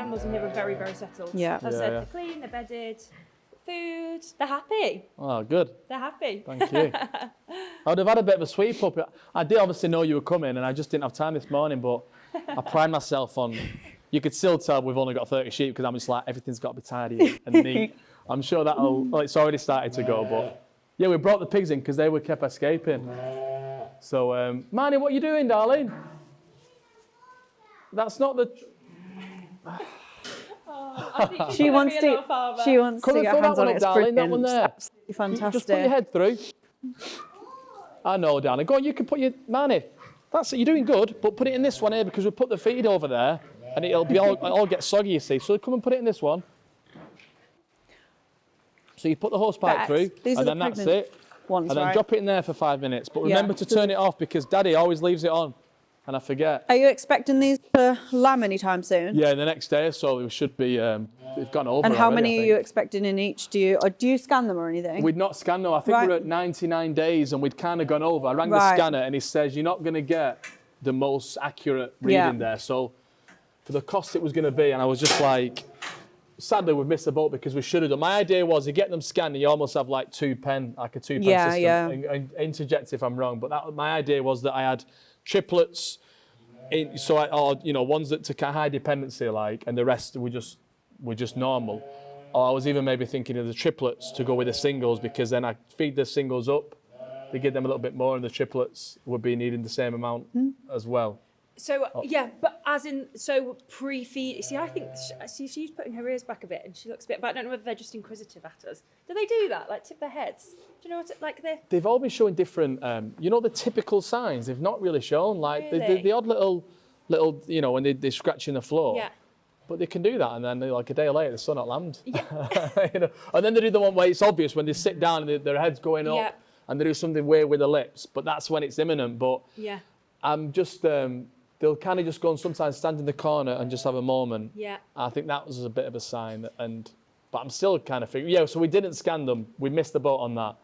animals in here are very, very settled. Yeah. As I said, they're clean, they're bedded, food, they're happy. Oh, good. They're happy. Thank you. I would have had a bit of a sweep up. I did obviously know you were coming, and I just didn't have time this morning, but I pride myself on, you could still tell we've only got 30 sheep because I'm just like, everything's got to be tidy and neat. I'm sure well, it's already started to go, but yeah, we brought the pigs in because they were kept escaping. So, Marnie, what are you doing, darling? That's not the... I think She wants to get hands on it. It's darling, that one there. Absolutely fantastic. Just put your head through. I know, darling. Go on, you can put your... Marnie, that's it, you're doing good, but put it in this one here because we put the feed over there and it'll be all get soggy, you see. So come and put it in this one. So you put the hose pipe through and then that's it. And then drop it in there for 5 minutes. But remember to turn it off because Daddy always leaves it on and I forget. Are you expecting these to lamb anytime soon? Yeah, the next day or so we should be, they've gone over. And how already, many are you expecting in each? Do you scan them or anything? We'd not scanned them. I think we're at 99 days and we'd kind of gone over. I rang the scanner and he says, you're not going to get the most accurate reading there. So for the cost it was going to be, and I was just like, sadly we've missed the boat because we should have done. My idea was you get them scanned and you almost have like like a 2-pen system. And interject if I'm wrong, but my idea was that I had triplets, ones that to high dependency and the rest were just normal. Or I was even maybe thinking of the triplets to go with the singles because then I feed the singles up, they give them a little bit more, and the triplets would be needing the same amount as well. So, but as in, pre-feed, see, I think, she's putting her ears back a bit and she looks a bit, but I don't know whether they're just inquisitive at us. Do they do that, like tip their heads? Do you know what it's like They've all been showing different, the typical signs, they've not really shown, like the odd little, when they're scratching the floor. Yeah. But they can do that, and then like a day later, they're still not lambed. Yeah. And then they do the one where it's obvious when they sit down and their head's going up, and they do something weird with the lips, but that's when it's imminent. But I'm just, they'll kind of just go and sometimes stand in the corner and just have a moment. Yeah. I think that was a bit of a sign, but I'm still kind of figuring, so we didn't scan them. We missed the boat on that,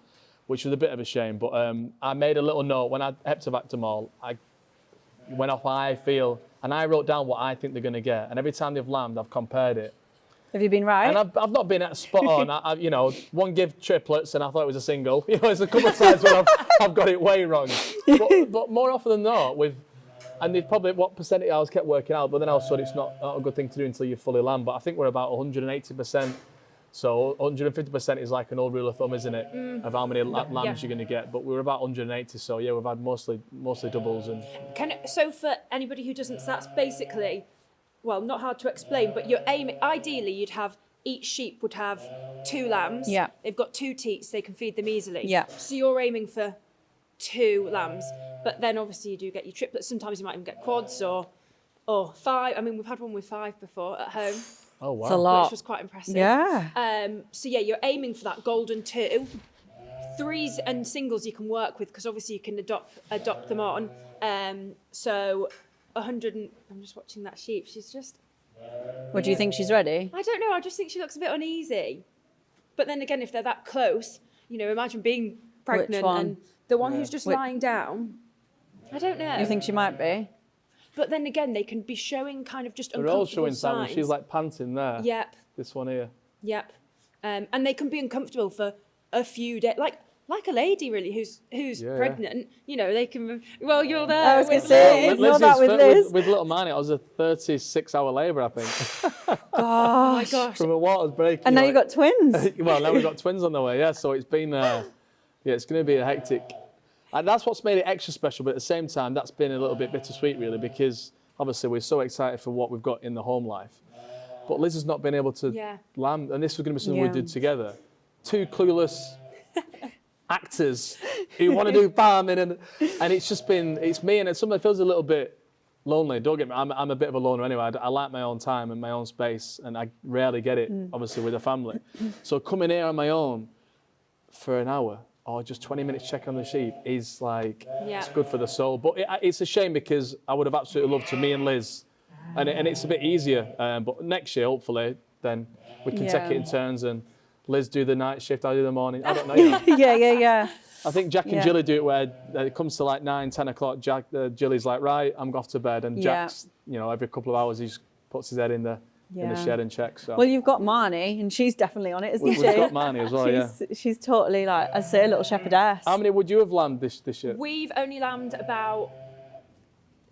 which was a bit of a shame. But I made a little note when I heptavaced them all. I went off I feel, and I wrote down what I think they're going to get. And every time they've lambed, I've compared it. Have you been right? And I've not been at spot on. One give triplets and I thought it was a single. There's a couple of times where I've got it way wrong. But more often than not, and they've probably, what percentage I was kept working out, but then also it's not a good thing to do until you fully land. But I think we're about 180%. So 150% is like an old rule of thumb, isn't it? Of how many lambs you're going to get. But we were about 180, so yeah, we've had mostly doubles. So for anybody who doesn't, so that's basically, well, not hard to explain, but you're aiming, ideally you'd have, each sheep would have 2 lambs. Yeah. They've got 2 teats, they can feed them easily. Yeah. So you're aiming for 2 lambs, but then obviously you do get your triplets. Sometimes you might even get quads or 5. I mean, we've had one with 5 before at home. Oh, wow. It's a lot. Which was quite impressive. Yeah. So yeah, you're aiming for that golden 2. 3s and singles you can work with because obviously you can adopt them on. So 100 and, I'm just watching that sheep. She's just... What, do you think she's ready? I don't know. I just think she looks a bit uneasy. But then again, if they're that close, imagine being pregnant and the one who's just lying down. I don't know. You think she might be? But then again, they can be showing kind of just uncomfortable signs. They're all showing signs. She's like panting there. Yep. This one here. Yep. And they can be uncomfortable for a few days, like a lady really who's pregnant. They can. Well, you're there. I was going to say, with little Marnie, I was a 36-hour labour, I think. Gosh. Oh my gosh. From the water's breaking. And now you've got twins. Well, now we've got twins on the way. Yeah, so it's been. It's going to be a hectic. And that's what's made it extra special, but at the same time, that's been a little bit bittersweet, really, because obviously we're so excited for what we've got in the home life. But Liz has not been able to lamb, and this was going to be something we did together. 2 clueless actors who want to do farming, and it's just been, it's me, and sometimes it feels a little bit lonely. Don't get me, I'm a bit of a loner anyway. I like my own time and my own space, and I rarely get it, obviously, with a family. So coming here on my own for an hour, or just 20 minutes check on the sheep is like, it's good for the soul. But it's a shame because I would have absolutely loved to, me and Liz, and it's a bit easier. But next year, hopefully, then we can take it in turns and Liz do the night shift, I do the morning. I don't know. Yeah. I think Jack and Jilly do it where it comes to like 9, 10 o'clock. Jilly's like, right, I'm off to bed. And Jack's, every couple of hours, he just puts his head in the in the shed and check. So. Well, you've got Marnie, and she's definitely on it, isn't she? We've got Marnie as well, She's totally like, I say, a little shepherdess. How many would you have lambed this year? We've only lambed about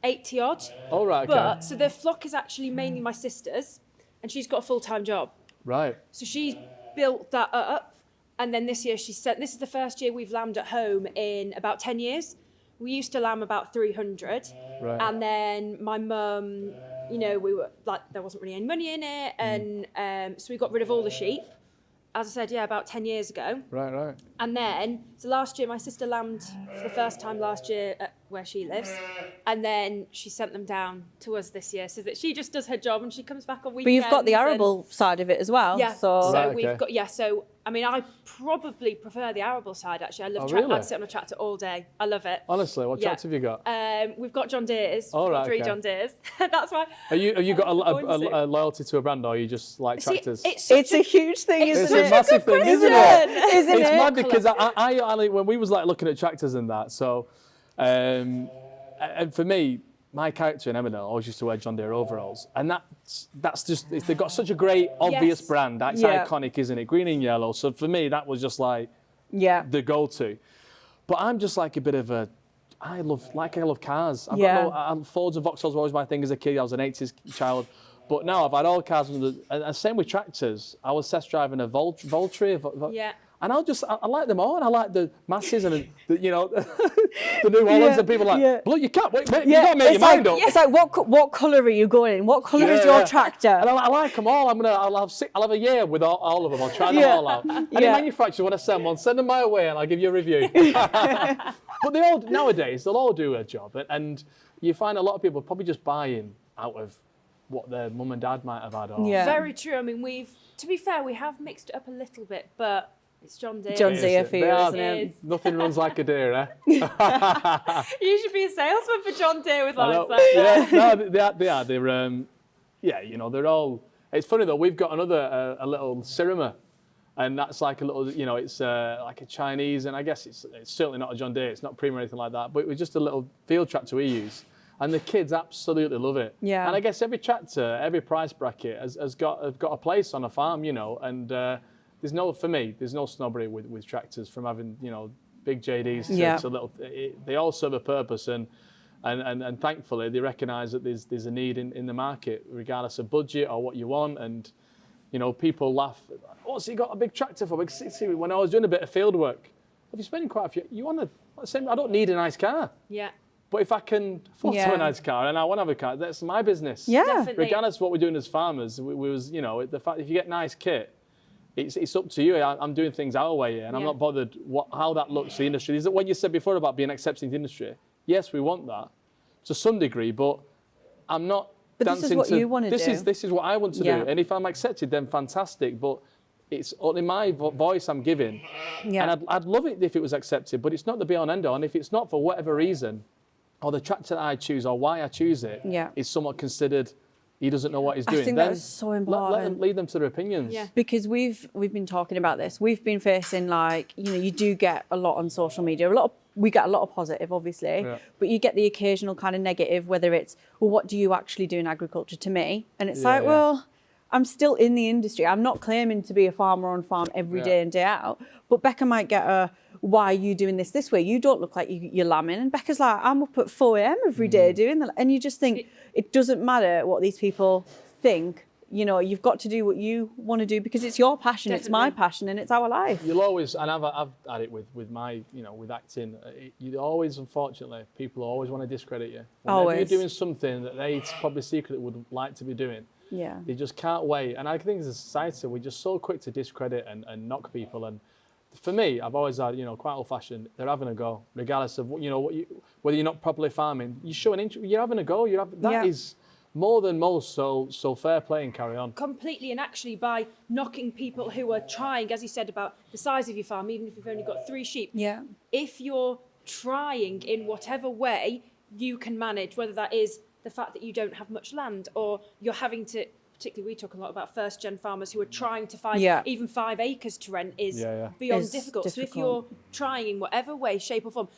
80 odd. Oh, right, okay. But, so the flock is actually mainly my sister's, and she's got a full-time job. Right. So she's built that up, and then this year she said, this is the first year we've lambed at home in about 10 years. We used to lamb about 300, right. And then my mum, you know, we were like, there wasn't really any money in it, and so we got rid of all the sheep. As I said, about 10 years ago. Right. And then, so last year, my sister lambed for the first time last year at where she lives. And then she sent them down to us this year so that she just does her job and she comes back on weekends. But you've got the arable side of it as well. Yeah, So, Right, okay. we've got, so, I mean, I probably prefer the arable side, actually. I love really? I'd sit on a tractor all day. I love it. Honestly, what tractor have you got? We've got John Deere's. Oh, We've got right, 3 okay. John Deere's. That's why. Have you got Going a loyalty to a brand, or are you just like See, tractors? it's a huge thing, it's isn't a it? massive thing, isn't it? Isn't It's it? mad because I when we was like looking at tractors and that, so and for me, my character in Emmerdale always used to wear John Deere overalls, and that's just they've got such a great obvious Yes. brand. That's Yeah. iconic, isn't it? Green and yellow. So for me, that was just like the go-to. But I'm just like a bit of a I love cars. I've got Fords and Vauxhalls were always my thing as a kid. I was an 80s child. But now I've had all cars, and same with tractors. I was test driving a Voltri. Yeah. And I like them all, and I like the masses and the New Hollands, and people are like, look, you can't wait, you gotta make your mind up. It's like, what colour are you going in? What colour is your tractor? And I like them all. I'll have a year with all of them. I'll try them all out. Any manufacturer want to send one, send them my way, and I'll give you a review. But nowadays they'll all do a job, and you find a lot of people probably just buying out of what their mum and dad might have had. Or, Very true. I mean, to be fair, we have mixed it up a little bit, but it's John Deere. John Deere for you, isn't It it? is. Nothing runs like a deer, eh? You should be a salesman for John Deere with lines like that. Yeah, no, they are. They're they're all. It's funny though. We've got another a little Sirima, and that's like a little. It's like a Chinese, and I guess it's certainly not a John Deere. It's not premium or anything like that. But it was just a little field tractor we use, and the kids absolutely love it. Yeah. And I guess every tractor, every price bracket has got a place on a farm, and there's no snobbery with tractors, from having big JDs to little. They all serve a purpose, and thankfully they recognise that there's a need in the market, regardless of budget or what you want. And people laugh. Oh, so you got a big tractor for? When I was doing a bit of field work, if you're spending quite a few, you want to. I don't need a nice car. Yeah. But if I can afford to have a nice car and I want to have a car, that's my business. Yeah. Definitely. Regardless of what we're doing as farmers, we was the fact if you get nice kit. It's up to you. I'm doing things our way here, and I'm not bothered how that looks to the industry. Is it what you said before about being accepting to the industry? Yes, we want that to some degree, but I'm not dancing this is what you want to do. This is what I want to do, and if I'm accepted, then fantastic. But it's only my voice I'm giving, and I'd love it if it was accepted, but it's not the be all and end all. And if it's not for whatever reason, or the tractor that I choose, or why I choose it, is somewhat considered. He doesn't know what he's doing. I think then that's so important. lead them to their opinions. Yeah. Because we've been talking about this. We've been facing you do get a lot on social media. We get a lot of positive, obviously, but you get the occasional kind of negative, whether it's, well, what do you actually do in agriculture to me? And it's well, I'm still in the industry. I'm not claiming to be a farmer on farm every day in, day out. But Becca might get why are you doing this way? You don't look like you're lambing. And Becca's like, I'm up at 4 a.m. every day doing that. And you just think, it doesn't matter what these people think. You've got to do what you want to do because it's your passion, It's my passion, and it's our life. You'll always, and I've had it with my, with acting. You always, unfortunately, people always want to discredit you. Whenever you're doing something that they probably secretly would like to be doing. Yeah. They just can't wait. And I think as a society, we're just so quick to discredit and knock people. And for me, I've always had, quite old-fashioned. They're having a go, regardless of whether you're not properly farming. You're showing interest. You're having a go. That is more than most. So fair play and carry on. Completely, and actually by knocking people who are trying, as you said about the size of your farm, even if you've only got 3 sheep. Yeah. If you're trying in whatever way you can manage, whether that is the fact that you don't have much land, or you're having to. Particularly, we talk a lot about first-gen farmers who are trying to find even 5 acres to rent is beyond It's difficult. So if you're trying in whatever way, shape or form,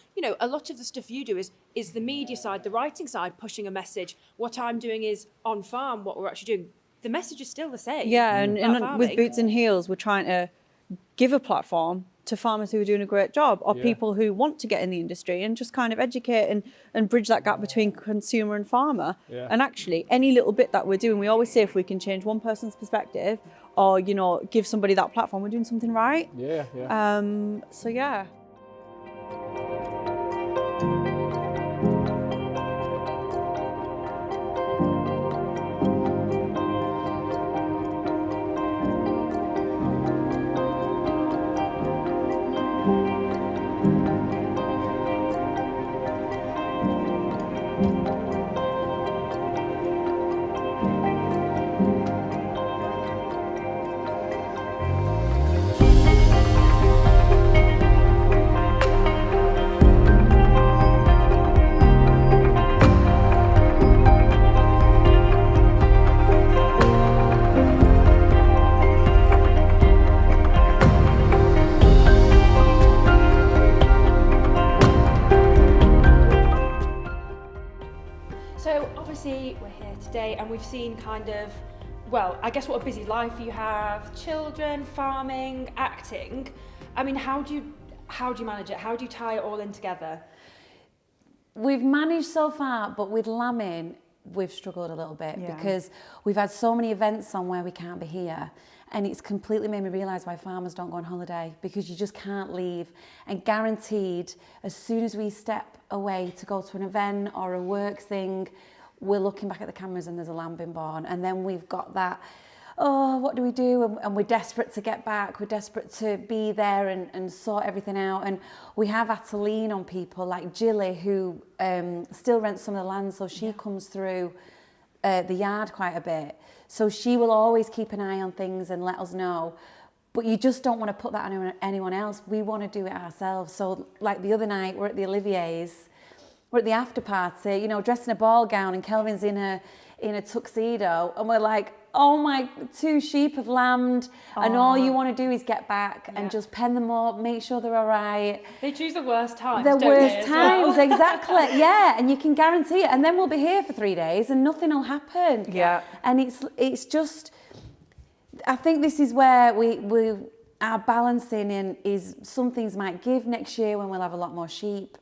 a lot of the stuff you do is the media side, the writing side, pushing a message. What I'm doing is on farm, what we're actually doing. the message is still the same. Yeah, and with farming. Boots and Heels, we're trying to give a platform to farmers who are doing a great job, or people who want to get in the industry, and just kind of educate and bridge that gap between consumer and farmer. Yeah. And actually, any little bit that we're doing, we always say if we can change one person's perspective, or give somebody that platform, we're doing something right. Yeah, yeah. So yeah. So obviously we're here today and we've seen kind of, well, I guess what a busy life you have, children, farming, acting. I mean, how do you manage it? How do you tie it all in together? We've managed so far, but with lambing, we've struggled a little bit because we've had so many events on where we can't be here. And it's completely made me realise why farmers don't go on holiday, because you just can't leave. And guaranteed, as soon as we step away to go to an event or a work thing, we're looking back at the cameras and there's a lamb being born. And then we've got that, oh, what do we do? And we're desperate to get back. We're desperate to be there and sort everything out. And we have had to lean on people like Jilly, who still rents some of the land, so she comes through the yard quite a bit. So she will always keep an eye on things and let us know. But you just don't want to put that on anyone else. We want to do it ourselves. So like the other night, we're at the Olivier's, we're at the after party, dressed in a ball gown, and Kelvin's in a tuxedo, and we're like, oh my, 2 sheep have lambed, and all you want to do is get back and just pen them up, make sure they're all right. They choose the worst times, The don't worst they, as times, well? exactly, yeah, and you can guarantee it. And then we'll be here for 3 days and nothing will happen. Yeah. And it's just, I think this is where we our balancing in is some things might give next year when we'll have a lot more sheep,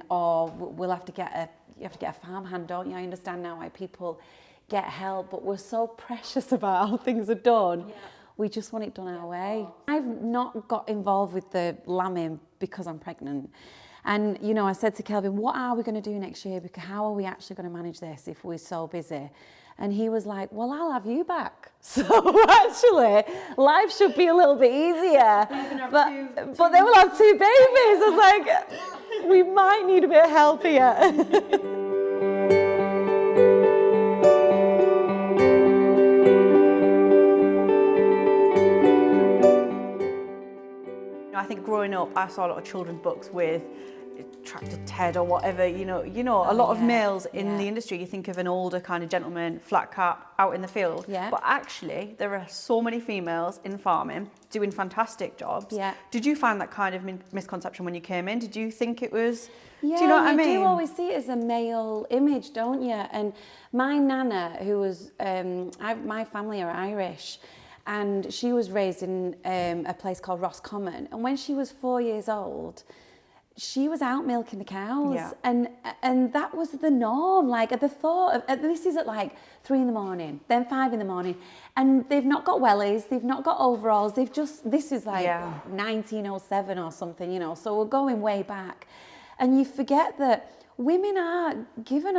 or we'll have to get a farmhand, don't you? I understand now why people get help, but we're so precious about how things are done. Yeah. We just want it done our way. I've not got involved with the lambing because I'm pregnant. And, I said to Kelvin, what are we going to do next year? Because how are we actually going to manage this if we're so busy? And he was like, well, I'll have you back. So actually, life should be a little bit easier. But then we'll have 2 babies. I was like, we might need a bit of help here. I think growing up, I saw a lot of children's books with Tractor Ted or whatever, a lot of males in the industry. You think of an older kind of gentleman, flat cap, out in the field. Yeah. But actually, there are so many females in farming doing fantastic jobs. Yeah. Did you find that kind of misconception when you came in? Did you think it was, yeah, do you know what I mean? You do always see it as a male image, don't you? And my nana, who was, my family are Irish, and she was raised in a place called Roscommon. And when she was 4 years old, she was out milking the cows, and that was the norm. Like the thought of this is at like 3 in, then 5 in, and they've not got wellies, they've not got overalls, this is like 1907 or something, so we're going way back. And you forget that women are given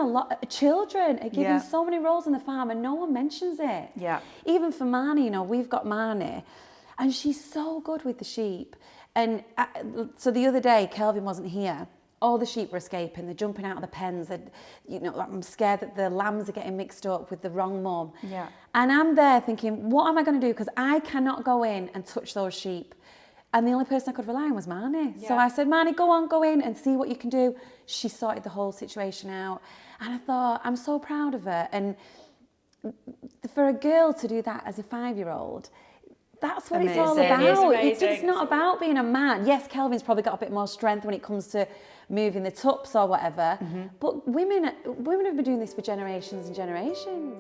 children are given so many roles in the farm, and no one mentions it. Yeah. Even for Marnie, we've got Marnie, and she's so good with the sheep. And so the other day, Kelvin wasn't here. All the sheep were escaping. They're jumping out of the pens. I'm scared that the lambs are getting mixed up with the wrong mum. Yeah. And I'm there thinking, what am I going to do? Because I cannot go in and touch those sheep. And the only person I could rely on was Marnie. Yeah. So I said, Marnie, go in and see what you can do. She sorted the whole situation out. And I thought, I'm so proud of her. And for a girl to do that as a 5-year-old, that's what it's all about. It's not about being a man. Yes, Kelvin's probably got a bit more strength when it comes to moving the tups or whatever. Mm-hmm. But women have been doing this for generations and generations.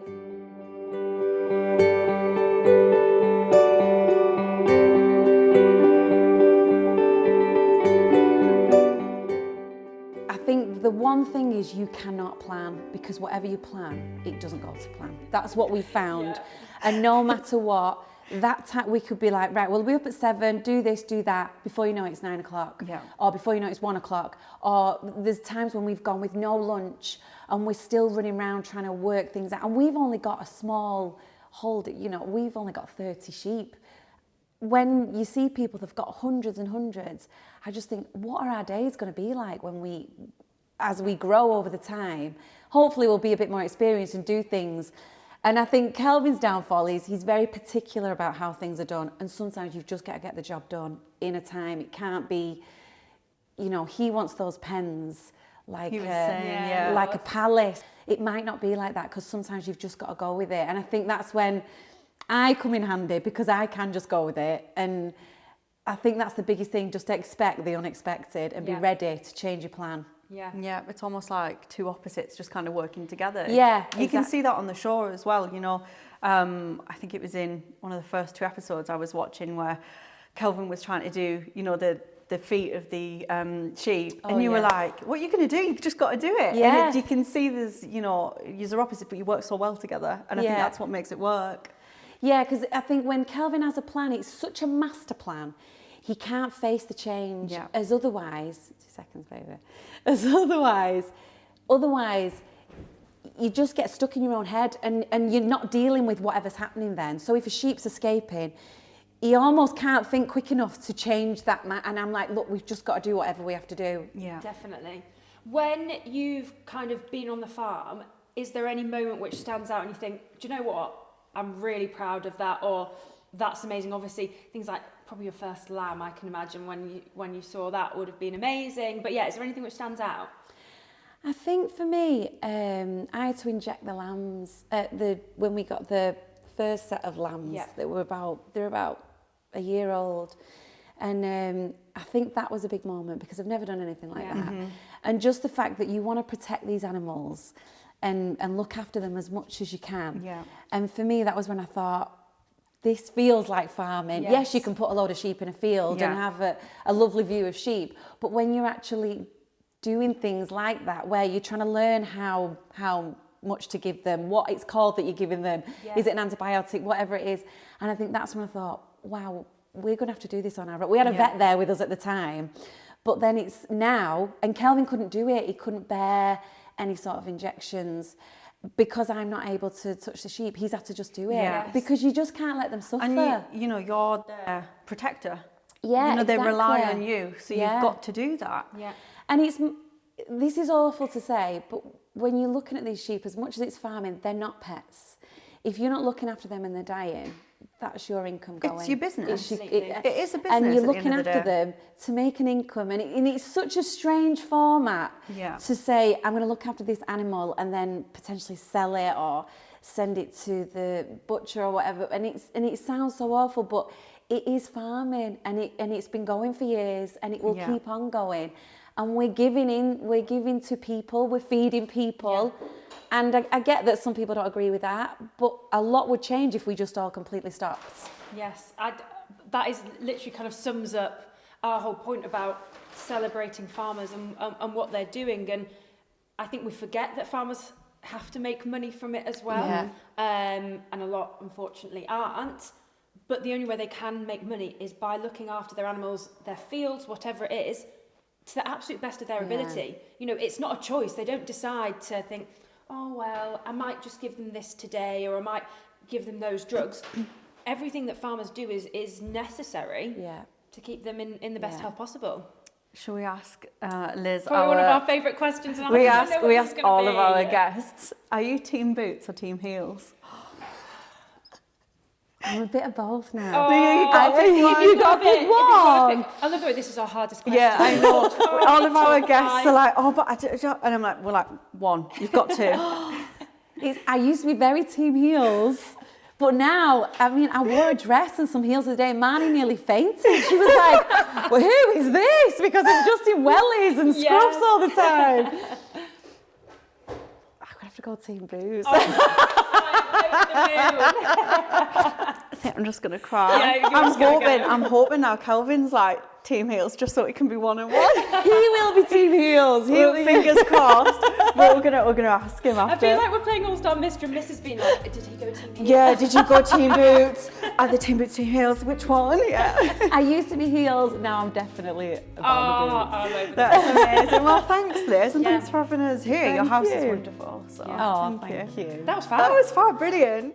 one thing is you cannot plan, because whatever you plan, it doesn't go to plan. That's what we found. Yeah. And no matter what, that time we could be like, right, we'll be up at 7, do this, do that. Before you know it, it's 9 o'clock. Yeah. Or before you know it, it's 1 o'clock. Or there's times when we've gone with no lunch and we're still running around trying to work things out. And we've only got a small hold, we've only got 30 sheep. When you see people that've got hundreds and hundreds, I just think, what are our days going to be like as we grow over the time? Hopefully we'll be a bit more experienced and do things. And I think Kelvin's downfall is he's very particular about how things are done. And sometimes you've just got to get the job done in a time. It can't be, he wants those pens like a palace. It might not be like that, because sometimes you've just got to go with it. And I think that's when I come in handy, because I can just go with it. And I think that's the biggest thing, just expect the unexpected and be ready to change your plan. Yeah, it's almost like two opposites just kind of working together. Yeah, you can see that on the show as well. I think it was in one of the first 2 episodes I was watching where Kelvin was trying to do, the feet of the sheep, and you were like, "What are you going to do? You've just got to do it." Yeah, and you can see there's, you're opposite, but you work so well together, and I think that's what makes it work. Yeah, because I think when Kelvin has a plan, it's such a master plan. He can't face the change as otherwise. 2 seconds, baby. As otherwise, you just get stuck in your own head, and you're not dealing with whatever's happening then. So if a sheep's escaping, he almost can't think quick enough to change that. And I'm like, look, we've just got to do whatever we have to do. Yeah, definitely. When you've kind of been on the farm, is there any moment which stands out and you think, do you know what? I'm really proud of that, or that's amazing. Obviously, things like probably your first lamb, I can imagine when you saw that would have been amazing. But yeah, is there anything which stands out? I think for me, I had to inject the lambs when we got the first set of lambs that were about a year old, and I think that was a big moment, because I've never done anything like that. Mm-hmm. And just the fact that you want to protect these animals and look after them as much as you can. Yeah. And for me, that was when I thought, this feels like farming. Yes, you can put a load of sheep in a field and have a lovely view of sheep, but when you're actually doing things like that, where you're trying to learn how much to give them, what it's called that you're giving them, is it an antibiotic, whatever it is. And I think that's when I thought, wow, we're going to have to do this on our own. We had a vet there with us at the time, but then it's now, and Kelvin couldn't do it. He couldn't bear any sort of injections. Because I'm not able to touch the sheep, he's had to just do it, because you just can't let them suffer. And you're their protector. Yeah, they rely on you, so you've got to do that. Yeah, and this is awful to say, but when you're looking at these sheep, as much as it's farming, they're not pets. If you're not looking after them and they're dying, that's your income going. It's your business. It is a business. And you're looking after them to make an income. And it's such a strange format to say, I'm going to look after this animal and then potentially sell it or send it to the butcher or whatever. And it sounds so awful, but it is farming, and it's been going for years, and it will keep on going. And we're giving to people, we're feeding people. Yeah. And I get that some people don't agree with that, but a lot would change if we just all completely stopped. Yes, that is literally kind of sums up our whole point about celebrating farmers and what they're doing. And I think we forget that farmers have to make money from it as well. Yeah. And a lot, unfortunately, aren't. But the only way they can make money is by looking after their animals, their fields, whatever it is, to the absolute best of their ability. It's not a choice. They don't decide to think, oh, well, I might just give them this today, or I might give them those drugs. Everything that farmers do is necessary to keep them in the best health possible. Shall we ask Liz? Probably one of our favourite questions. And we ask all of our guests, are you team boots or team heels? I'm a bit of both now. Oh, you got to pick one. I love the way this is our hardest question. Yeah, I know. All of our guests are like, oh, but I don't. And I'm like, we're like, one. You've got to. I used to be very team heels, but now, I wore a dress and some heels today. Marnie nearly fainted. She was like, well, who is this? Because I'm just in wellies and scrubs all the time. I'm going to have to go team boots. I think I'm just going to cry. I'm hoping now Kelvin's like team heels just so it can be one-on-one. He will be team heels. Fingers crossed. But we're gonna ask him after. I feel like we're playing All-Star Mr. and Mrs. being like, did he go team heels? Yeah, did you go team boots? Are the team boots, team heels? Which one? Yeah. I used to be heels, now I'm definitely about the boots. That's amazing. Well, thanks, Liz, and thanks for having us here. Your house is you. wonderful. So Oh, thank you. That was fun. that was fun, brilliant.